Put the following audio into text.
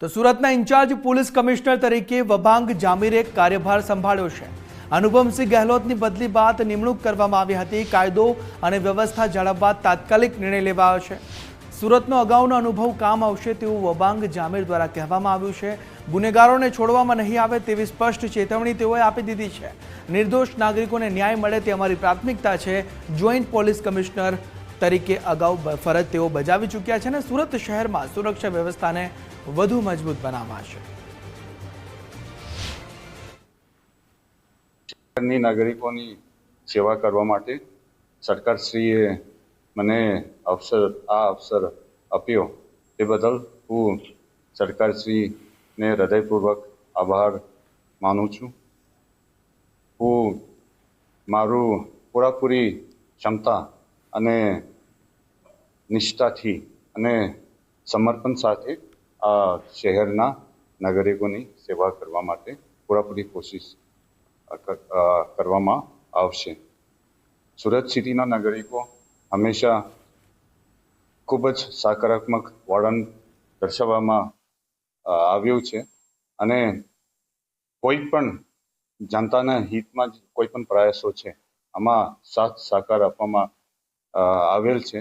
તો સુરતના in charge police commissioner તરીકે વબાંગ જામીરે કાર્યભાર સંભાળ્યો છે। અનુપમસિંહ ગહેલોતની બદલી બાદ નિમણૂક કરવામાં આવી હતી। કાયદો અને વ્યવસ્થા જાળવવા તાત્કાલિક નિર્ણય લેવાયો છે। સુરતનો અગાઉનો અનુભવ કામ આવશે તેવું વબાંગ જામીર દ્વારા કહેવામાં આવ્યું છે। ગુનેગારોને છોડવામાં નહીં આવે તેવી સ્પષ્ટ ચેતવણી તેઓએ આપી દીધી છે। નિર્દોષ નાગરિકોને ન્યાય મળે તે અમારી પ્રાથમિકતા છે। જોઈન્ટ પોલીસ કમિશનર તરીકે અગાઉ ફરજ તેઓ બજાવી ચૂક્યા છે અને સુરત શહેરમાં સુરક્ષા વ્યવસ્થાને વધુ મજબૂત બનાવાશે। નાગરિકોની સેવા કરવા માટે સરકારશ્રીએ મને આ અવસર આપ્યો તે બદલ હું સરકારશ્રીને હૃદયપૂર્વક આભાર માનું છું। હું મારું પૂરેપૂરી ક્ષમતા અને નિષ્ઠાથી અને સમર્પણ સાથે આ શહેરના નાગરિકોની સેવા કરવા માટે પૂરેપૂરી કોશિશ કરવામાં આવશે। સુરત સિટીના નાગરિકો હંમેશા ખૂબ જ સકારાત્મક વલણ દર્શાવવામાં આવ્યું છે અને કોઈ પણ જનતાના હિતમાં કોઈ પણ પ્રયાસો છે આમાં સાથ સહકાર આપવામાં આવેલ છે।